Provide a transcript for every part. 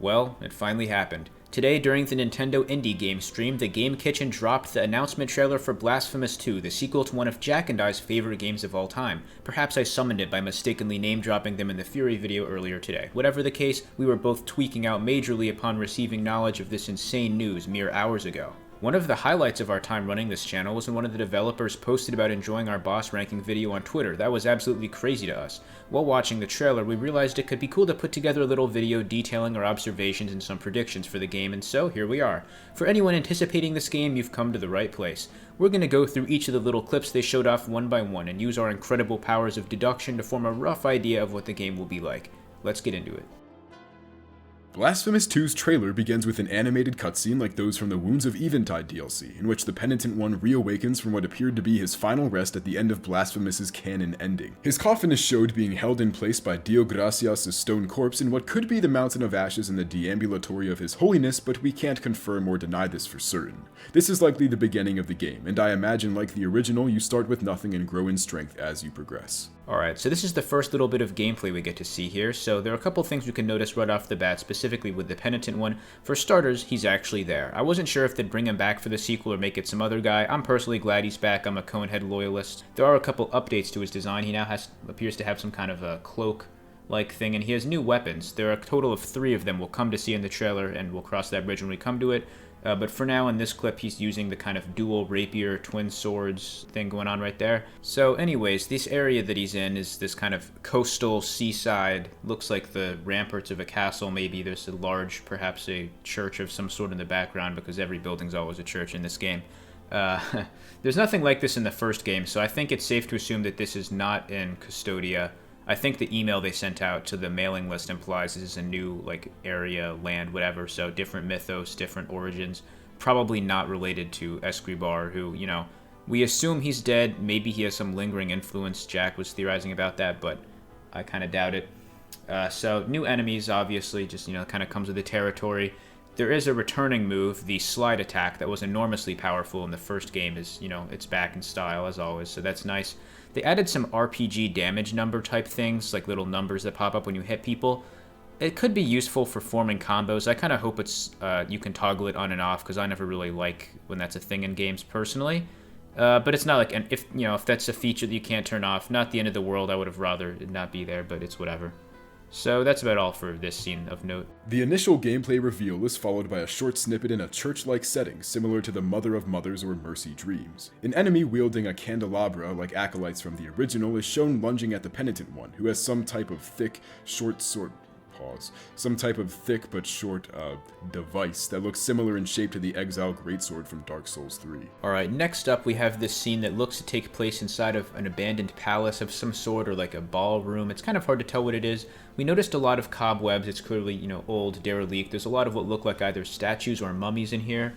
Well, it finally happened. Today, during the Nintendo Indie Game stream, the Game Kitchen dropped the announcement trailer for Blasphemous 2, the sequel to one of Jack and I's favorite games of all time. Perhaps I summoned it by mistakenly name-dropping them in the Fury video earlier today. Whatever the case, we were both tweaking out majorly upon receiving knowledge of this insane news mere hours ago. One of the highlights of our time running this channel was when one of the developers posted about enjoying our boss ranking video on Twitter. That was absolutely crazy to us. While watching the trailer, we realized it could be cool to put together a little video detailing our observations and some predictions for the game, and so here we are. For anyone anticipating this game, you've come to the right place. We're going to go through each of the little clips they showed off one by one and use our incredible powers of deduction to form a rough idea of what the game will be like. Let's get into it. Blasphemous 2's trailer begins with an animated cutscene like those from the Wounds of Eventide DLC, in which the Penitent One reawakens from what appeared to be his final rest at the end of Blasphemous' canon ending. His coffin is showed being held in place by Dio Gracias' stone corpse in what could be the Mountain of Ashes in the deambulatory of His Holiness, but we can't confirm or deny this for certain. This is likely the beginning of the game, and I imagine like the original, you start with nothing and grow in strength as you progress. Alright, so this is the first little bit of gameplay we get to see here, so there are a couple things we can notice right off the bat, specifically with the Penitent One. For starters, he's actually there. I wasn't sure if they'd bring him back for the sequel or make it some other guy. I'm personally glad he's back. I'm a Conehead loyalist. There are a couple updates to his design. He now appears to have some kind of a cloak-like thing, and he has new weapons. There are a total of 3 of them we'll come to see in the trailer, and we'll cross that bridge when we come to it. But for now, in this clip, he's using the kind of dual rapier, twin swords thing going on right there. So anyways, this area that he's in is this kind of coastal seaside. Looks like the ramparts of a castle, maybe. There's a large, perhaps a church of some sort in the background, because every building's always a church in this game. There's nothing like this in the first game, so I think it's safe to assume that this is not in Custodia. I think the email they sent out to the mailing list implies this is a new, like, area, land, whatever, so different mythos, different origins. Probably not related to Escribar, who, you know, we assume he's dead. Maybe he has some lingering influence. Jack was theorizing about that, but I kind of doubt it. So, new enemies, obviously, just, you know, kind of comes with the territory. There is a returning move, the slide attack, that was enormously powerful in the first game. Is, you know, it's back in style, as always, so that's nice. They added some RPG damage number type things, like little numbers that pop up when you hit people. It could be useful for forming combos. I kind of hope it's you can toggle it on and off, because I never really like when that's a thing in games personally. But it's not like, and if that's a feature that you can't turn off, not the end of the world. I would have rather it not be there, but it's whatever. So that's about all for this scene of note. The initial gameplay reveal is followed by a short snippet in a church-like setting similar to the Mother of Mothers or Mercy Dreams. An enemy wielding a candelabra like acolytes from the original is shown lunging at the Penitent One, who has some type of thick, short sword. Some type of thick but short device that looks similar in shape to the Exile Greatsword from Dark Souls 3. Alright, next up we have this scene that looks to take place inside of an abandoned palace of some sort, or like a ballroom. It's kind of hard to tell what it is. We noticed a lot of cobwebs. It's clearly, you know, old, derelict. There's a lot of what look like either statues or mummies in here.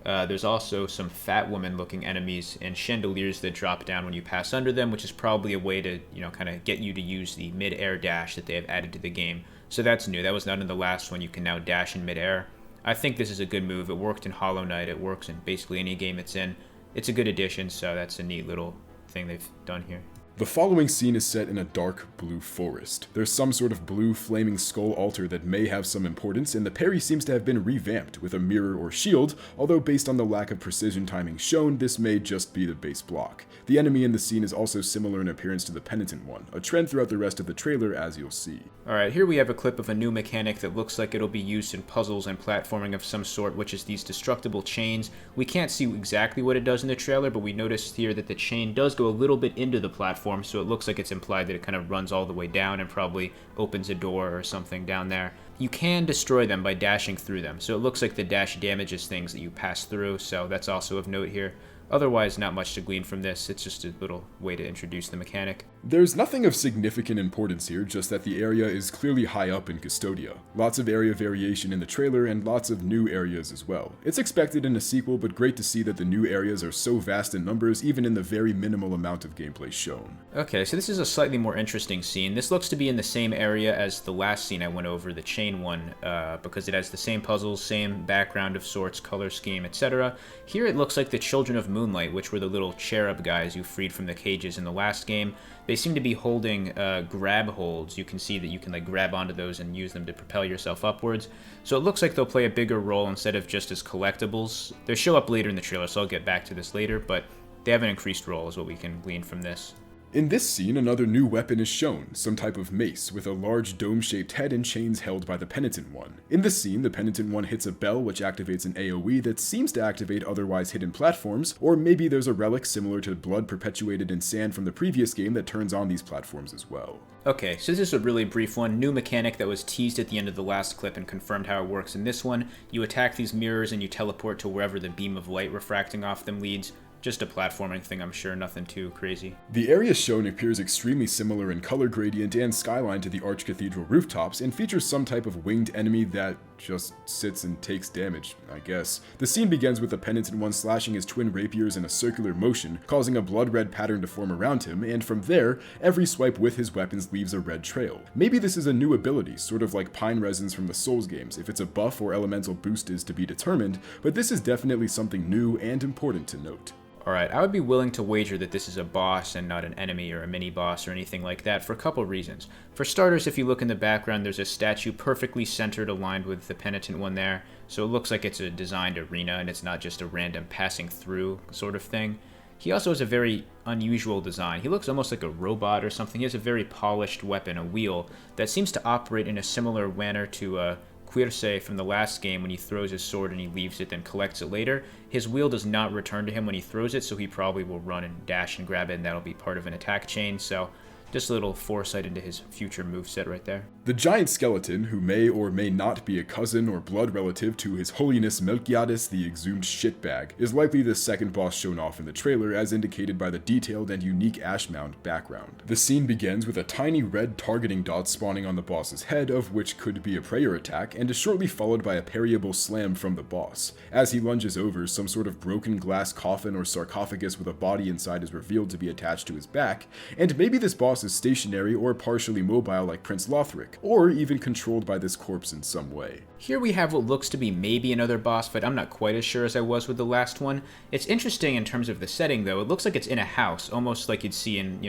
There's also some fat woman-looking enemies and chandeliers that drop down when you pass under them, which is probably a way to, you know, kind of get you to use the mid-air dash that they have added to the game. So that's new. That was not in the last one. You can now dash in mid-air. I think this is a good move. It worked in Hollow Knight. It works in basically any game it's in. It's a good addition, so that's a neat little thing they've done here. The following scene is set in a dark blue forest. There's some sort of blue flaming skull altar that may have some importance, and the parry seems to have been revamped with a mirror or shield, although based on the lack of precision timing shown, this may just be the base block. The enemy in the scene is also similar in appearance to the Penitent One, a trend throughout the rest of the trailer, as you'll see. Alright, here we have a clip of a new mechanic that looks like it'll be used in puzzles and platforming of some sort, which is these destructible chains. We can't see exactly what it does in the trailer, but we noticed here that the chain does go a little bit into the platform, so it looks like it's implied that it kind of runs all the way down and probably opens a door or something down there. You can destroy them by dashing through them, so it looks like the dash damages things that you pass through, so that's also of note here. Otherwise, not much to glean from this. It's just a little way to introduce the mechanic. There's nothing of significant importance here, just that the area is clearly high up in Custodia. Lots of area variation in the trailer, and lots of new areas as well. It's expected in a sequel, but great to see that the new areas are so vast in numbers, even in the very minimal amount of gameplay shown. Okay, so this is a slightly more interesting scene. This looks to be in the same area as the last scene I went over, the chain one, because it has the same puzzles, same background of sorts, color scheme, etc. Here it looks like the Children of Moonlight, which were the little cherub guys you freed from the cages in the last game. they seem to be holding grab holds. You can see that you can like grab onto those and use them to propel yourself upwards. So it looks like they'll play a bigger role instead of just as collectibles. They'll show up later in the trailer, so I'll get back to this later, but they have an increased role is what we can glean from this. In this scene, another new weapon is shown, some type of mace with a large dome-shaped head and chains held by the Penitent One. In this scene, the Penitent One hits a bell which activates an AoE that seems to activate otherwise hidden platforms, or maybe there's a relic similar to blood perpetuated in sand from the previous game that turns on these platforms as well. Okay, so this is a really brief one. New mechanic that was teased at the end of the last clip and confirmed how it works in this one. You attack these mirrors and you teleport to wherever the beam of light refracting off them leads. Just a platforming thing, I'm sure, nothing too crazy. The area shown appears extremely similar in color gradient and skyline to the Archcathedral rooftops, and features some type of winged enemy that just sits and takes damage, I guess. The scene begins with the Penitent One slashing his twin rapiers in a circular motion, causing a blood-red pattern to form around him, and from there, every swipe with his weapons leaves a red trail. Maybe this is a new ability, sort of like Pine Resins from the Souls games. If it's a buff or elemental boost is to be determined, but this is definitely something new and important to note. Alright, I would be willing to wager that this is a boss and not an enemy or a mini-boss or anything like that for a couple reasons. For starters, if you look in the background, there's a statue perfectly centered aligned with the Penitent One there, so it looks like it's a designed arena and it's not just a random passing through sort of thing. He also has a very unusual design. He looks almost like a robot or something. He has a very polished weapon, a wheel, that seems to operate in a similar manner to Quirce from the last game when he throws his sword and he leaves it then collects it later. His wheel does not return to him when he throws it, so he probably will run and dash and grab it, and that'll be part of an attack chain, so just a little foresight into his future moveset right there. The giant skeleton, who may or may not be a cousin or blood relative to His Holiness Melquiades the Exhumed Shitbag, is likely the second boss shown off in the trailer as indicated by the detailed and unique ash mound background. The scene begins with a tiny red targeting dot spawning on the boss's head, of which could be a prayer attack, and is shortly followed by a parryable slam from the boss. As he lunges over, some sort of broken glass coffin or sarcophagus with a body inside is revealed to be attached to his back, and maybe this boss is stationary or partially mobile like Prince Lothric, or even controlled by this corpse in some way. Here we have what looks to be maybe another boss fight. I'm not quite as sure as I was with the last one. It's interesting in terms of the setting though. It looks like it's in a house, almost like you'd see in,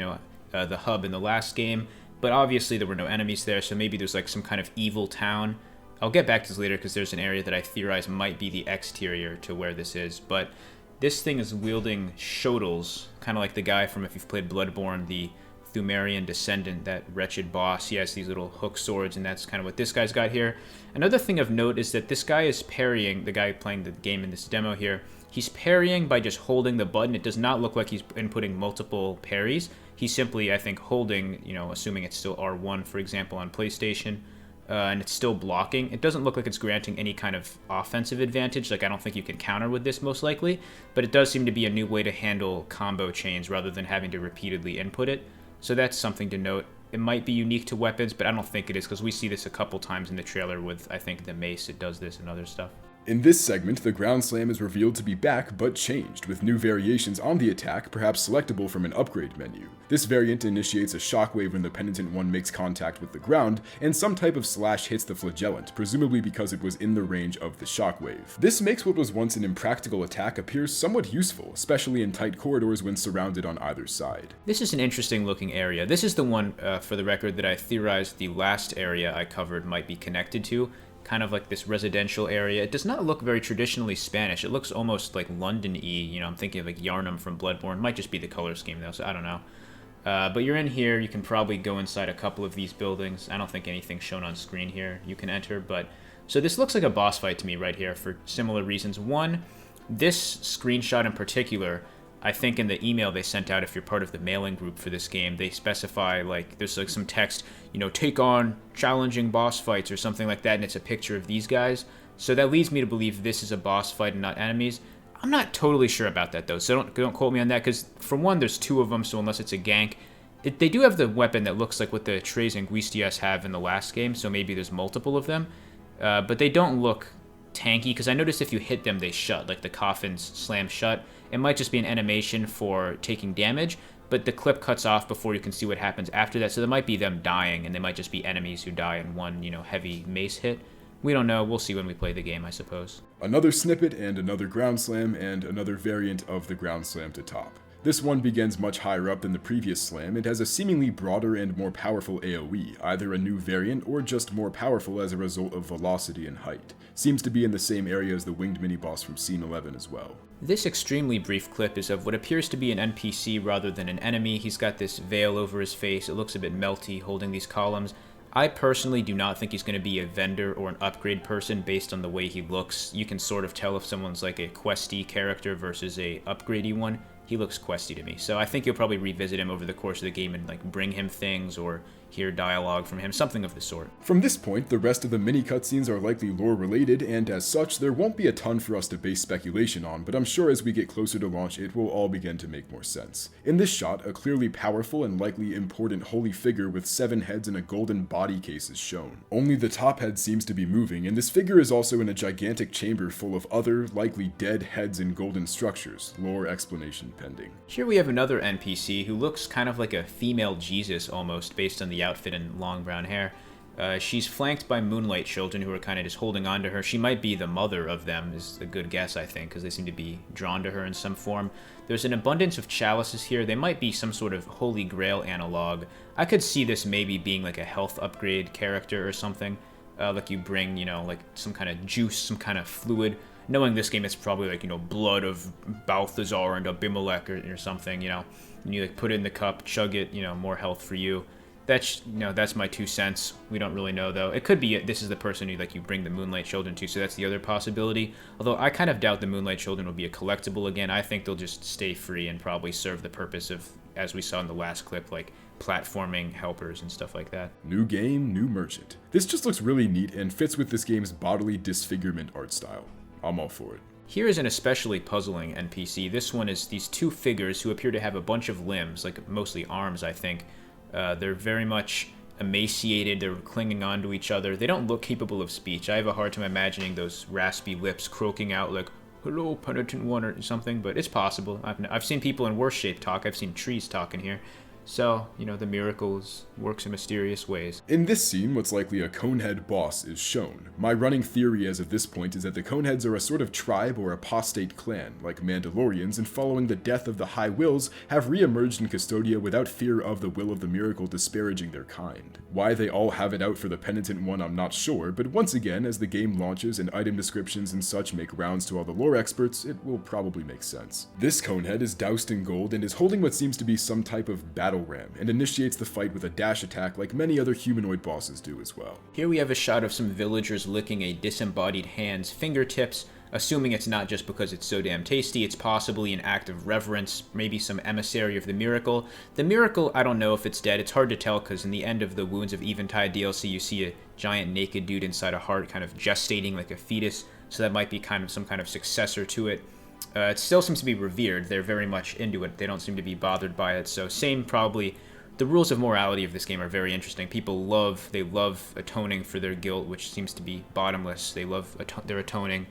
the hub in the last game, but obviously there were no enemies there, so maybe there's like some kind of evil town. I'll get back to this later because there's an area that I theorize might be the exterior to where this is, but this thing is wielding shodels, kind of like the guy from, if you've played Bloodborne, the Thumerian descendant, that wretched boss. He has these little hook swords, and that's kind of what this guy's got here. Another thing of note is that this guy is parrying, the guy playing the game in this demo here, he's parrying by just holding the button. It does not look like he's inputting multiple parries. He's simply, I think, holding, assuming it's still R1, for example, on PlayStation, and it's still blocking. It doesn't look like it's granting any kind of offensive advantage. Like, I don't think you can counter with this, most likely, but it does seem to be a new way to handle combo chains rather than having to repeatedly input it. So that's something to note. It might be unique to weapons, but I don't think it is, because we see this a couple times in the trailer with, I think, the mace. It does this and other stuff. In this segment, the ground slam is revealed to be back, but changed, with new variations on the attack, perhaps selectable from an upgrade menu. This variant initiates a shockwave when the Penitent One makes contact with the ground, and some type of slash hits the flagellant, presumably because it was in the range of the shockwave. This makes what was once an impractical attack appear somewhat useful, especially in tight corridors when surrounded on either side. This is an interesting looking area. This is the one, for the record, that I theorized the last area I covered might be connected to. Kind of like this residential area. It does not look very traditionally Spanish. It looks almost like London-y. I'm thinking of like Yarnum from Bloodborne. Might just be the color scheme though, so I don't know. But you're in here. You can probably go inside a couple of these buildings. I don't think anything's shown on screen here you can enter, but so this looks like a boss fight to me right here for similar reasons. One, this screenshot in particular, I think in the email they sent out, if you're part of the mailing group for this game, they specify, like, there's like some text, take on challenging boss fights or something like that, and it's a picture of these guys. So that leads me to believe this is a boss fight and not enemies. I'm not totally sure about that though, so don't quote me on that, because for one, there's two of them, so unless it's a gank, they do have the weapon that looks like what the Tres Angustias have in the last game, so maybe there's multiple of them, but they don't look tanky, because I noticed if you hit them, they shut, like the coffins slam shut. It might just be an animation for taking damage, but the clip cuts off before you can see what happens after that, so there might be them dying, and they might just be enemies who die in one, heavy mace hit. We don't know. We'll see when we play the game, I suppose. Another snippet and another ground slam and another variant of the ground slam to top. This one begins much higher up than the previous slam and has a seemingly broader and more powerful AoE, either a new variant or just more powerful as a result of velocity and height. Seems to be in the same area as the winged mini-boss from Scene 11 as well. This extremely brief clip is of what appears to be an NPC rather than an enemy. He's got this veil over his face, it looks a bit melty holding these columns. I personally do not think he's going to be a vendor or an upgrade person based on the way he looks. You can sort of tell if someone's like a questy character versus a upgradey one. He looks questy to me. So I think you'll probably revisit him over the course of the game and like bring him things or hear dialogue from him, something of the sort. From this point, the rest of the mini cutscenes are likely lore related, and as such, there won't be a ton for us to base speculation on, but I'm sure as we get closer to launch, it will all begin to make more sense. In this shot, a clearly powerful and likely important holy figure with 7 heads and a golden body case is shown. Only the top head seems to be moving, and this figure is also in a gigantic chamber full of other, likely dead heads and golden structures, lore explanation pending. Here we have another NPC who looks kind of like a female Jesus almost, based on the outfit and long brown hair. She's flanked by Moonlight children who are kind of just holding on to her. She might be the mother of them, is a good guess, I think, because they seem to be drawn to her in some form. There's an abundance of chalices here. They might be some sort of Holy Grail analog. I could see this maybe being like a health upgrade character or something. Like you bring, you know, like some kind of juice, some kind of fluid. Knowing this game, it's probably like, you know, blood of Balthazar and Abimelech or something, you know. And you like put it in the cup, chug it, you know, more health for you. That's, you know, that's my 2 cents. We don't really know, though. It could be this is the person who, like, you bring the Moonlight Children to, so that's the other possibility. Although I kind of doubt the Moonlight Children will be a collectible again. I think they'll just stay free and probably serve the purpose of, as we saw in the last clip, like, platforming helpers and stuff like that. New game, new merchant. This just looks really neat and fits with this game's bodily disfigurement art style. I'm all for it. Here is an especially puzzling NPC. This one is these 2 figures who appear to have a bunch of limbs, like mostly arms, I think. They're very much emaciated, they're clinging on to each other. They don't look capable of speech. I have a hard time imagining those raspy lips croaking out like, "Hello, penitent one," or something, but it's possible. I've seen people in worse shape talk. I've seen trees talking here. So, you know, the miracles works in mysterious ways. In this scene, what's likely a Conehead boss is shown. My running theory as of this point is that the Coneheads are a sort of tribe or apostate clan, like Mandalorians, and following the death of the High Wills, have re-emerged in Custodia without fear of the will of the miracle disparaging their kind. Why they all have it out for the penitent one, I'm not sure, but once again, as the game launches and item descriptions and such make rounds to all the lore experts, it will probably make sense. This Conehead is doused in gold and is holding what seems to be some type of battle ram, and initiates the fight with a dash attack like many other humanoid bosses do as well. Here we have a shot of some villagers licking a disembodied hand's fingertips, assuming it's not just because it's so damn tasty, it's possibly an act of reverence, maybe some emissary of the miracle. The miracle, I don't know if it's dead, it's hard to tell because in the end of the Wounds of Eventide DLC you see a giant naked dude inside a heart kind of gestating like a fetus, so that might be kind of some kind of successor to it. It still seems to be revered. They're very much into it. They don't seem to be bothered by it. So same probably. The rules of morality of this game are very interesting. People love atoning for their guilt, which seems to be bottomless. They love their atoning.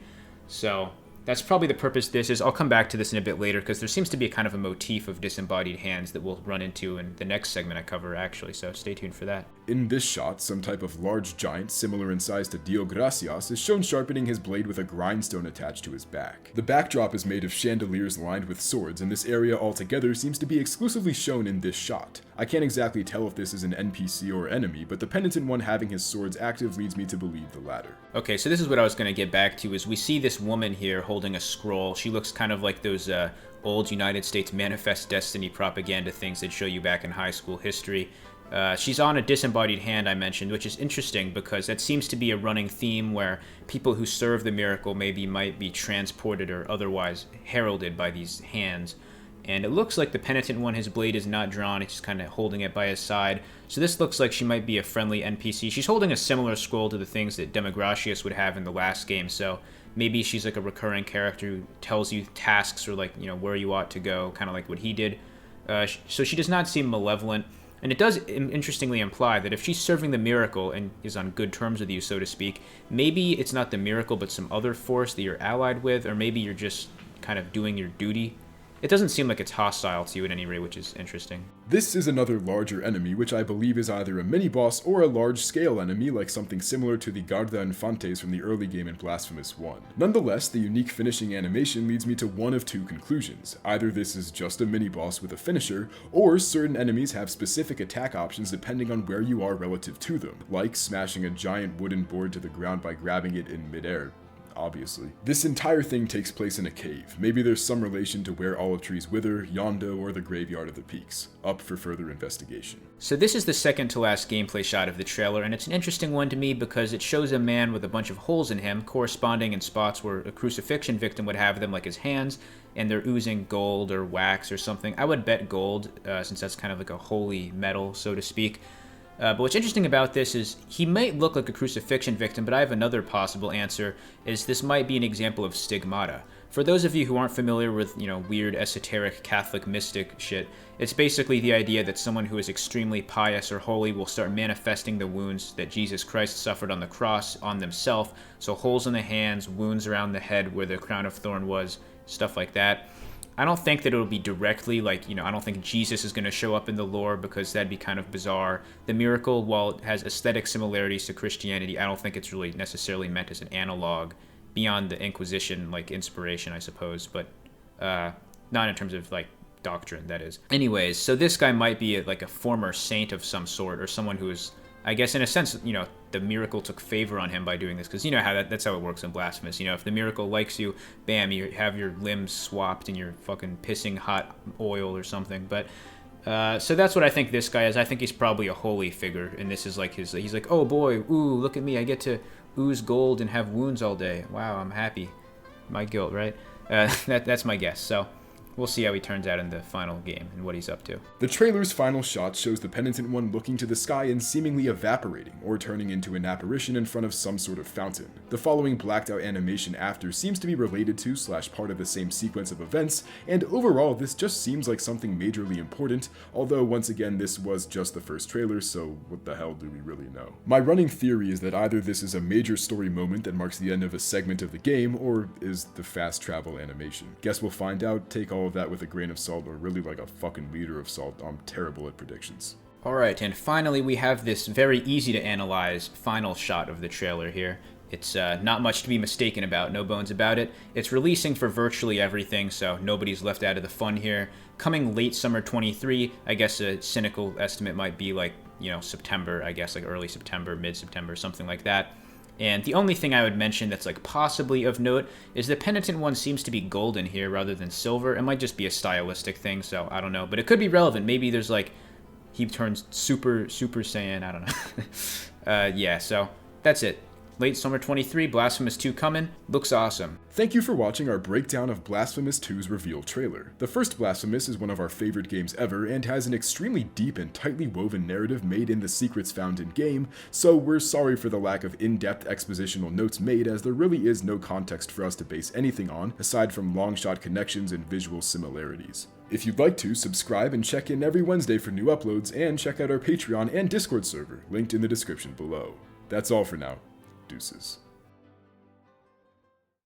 So that's probably the purpose this is. I'll come back to this in a bit later because there seems to be a kind of a motif of disembodied hands that we'll run into in the next segment I cover, actually. So stay tuned for that. In this shot, some type of large giant similar in size to Dio Gracias is shown sharpening his blade with a grindstone attached to his back. The backdrop is made of chandeliers lined with swords, and this area altogether seems to be exclusively shown in this shot. I can't exactly tell if this is an NPC or enemy, but the penitent one having his swords active leads me to believe the latter. Okay, so this is what I was going to get back to, is we see this woman here holding a scroll. She looks kind of like those old United States Manifest Destiny propaganda things they'd show you back in high school history. She's on a disembodied hand I mentioned, which is interesting because that seems to be a running theme where people who serve the miracle might be transported or otherwise heralded by these hands. And it looks like the penitent one, his blade is not drawn, he's just kind of holding it by his side. So this looks like she might be a friendly NPC. She's holding a similar scroll to the things that Demogracius would have in the last game, so maybe she's like a recurring character who tells you tasks or like, you know, where you ought to go, kind of like what he did. So she does not seem malevolent. And it does interestingly imply that if she's serving the miracle and is on good terms with you, so to speak, maybe it's not the miracle but some other force that you're allied with, or maybe you're just kind of doing your duty. it doesn't seem like it's hostile to you in any way, which is interesting. This is another larger enemy, which I believe is either a mini-boss or a large-scale enemy, like something similar to the Guarda Infantes from the early game in Blasphemous 1. Nonetheless, the unique finishing animation leads me to one of two conclusions. Either this is just a mini-boss with a finisher, or certain enemies have specific attack options depending on where you are relative to them, like smashing a giant wooden board to the ground by grabbing it in midair. Obviously. This entire thing takes place in a cave. Maybe there's some relation to where olive trees wither, Yondo, or the Graveyard of the Peaks. Up for further investigation. So this is the second to last gameplay shot of the trailer, and it's an interesting one to me because it shows a man with a bunch of holes in him, corresponding in spots where a crucifixion victim would have them, like his hands, and they're oozing gold or wax or something. I would bet gold, since that's kind of like a holy metal, so to speak. But what's interesting about this is he might look like a crucifixion victim, but I have another possible answer, is this might be an example of stigmata. For those of you who aren't familiar with, weird esoteric Catholic mystic shit, it's basically the idea that someone who is extremely pious or holy will start manifesting the wounds that Jesus Christ suffered on the cross on themselves. So holes in the hands, wounds around the head where the crown of thorn was, stuff like that. I don't think that it'll be directly I don't think Jesus is going to show up in the lore because that'd be kind of bizarre. The miracle, while it has aesthetic similarities to Christianity, I don't think it's really necessarily meant as an analog beyond the Inquisition, inspiration, I suppose, but not in terms of, doctrine, that is. Anyways, so this guy might be a former saint of some sort, or someone who is, I guess, in a sense, the miracle took favor on him by doing this, because you know how that's how it works in Blasphemous. If the miracle likes you, bam, you have your limbs swapped and you're fucking pissing hot oil or something. But so that's what I think this guy is. I think he's probably a holy figure, and this is he's like, oh boy, ooh, look at me, I get to ooze gold and have wounds all day. Wow, I'm happy. My guilt, right? That's my guess. So we'll see how he turns out in the final game and what he's up to. The trailer's final shot shows the Penitent One looking to the sky and seemingly evaporating, or turning into an apparition in front of some sort of fountain. The following blacked out animation after seems to be related to / part of the same sequence of events, and overall this just seems like something majorly important, although once again this was just the first trailer, so what the hell do we really know? My running theory is that either this is a major story moment that marks the end of a segment of the game, or is the fast travel animation. Guess we'll find out. Take all of that with a grain of salt, or really like a fucking liter of salt. I'm terrible at predictions. Alright, and finally we have this very easy to analyze final shot of the trailer here. It's not much to be mistaken about, no bones about it. It's releasing for virtually everything, so nobody's left out of the fun here. Coming late summer 23, I guess a cynical estimate might be September, I guess, early September, mid-September, something like that. And the only thing I would mention that's possibly of note is the Penitent One seems to be golden here rather than silver. It might just be a stylistic thing, so I don't know. But it could be relevant. Maybe there's he turns Super Saiyan, I don't know. Yeah, so that's it. Late summer 23, Blasphemous 2 coming. Looks awesome. Thank you for watching our breakdown of Blasphemous 2's reveal trailer. The first Blasphemous is one of our favorite games ever and has an extremely deep and tightly woven narrative made in the secrets found in game, so we're sorry for the lack of in-depth expositional notes made, as there really is no context for us to base anything on aside from long-shot connections and visual similarities. If you'd like to, subscribe and check in every Wednesday for new uploads, and check out our Patreon and Discord server, linked in the description below. That's all for now. Deuces.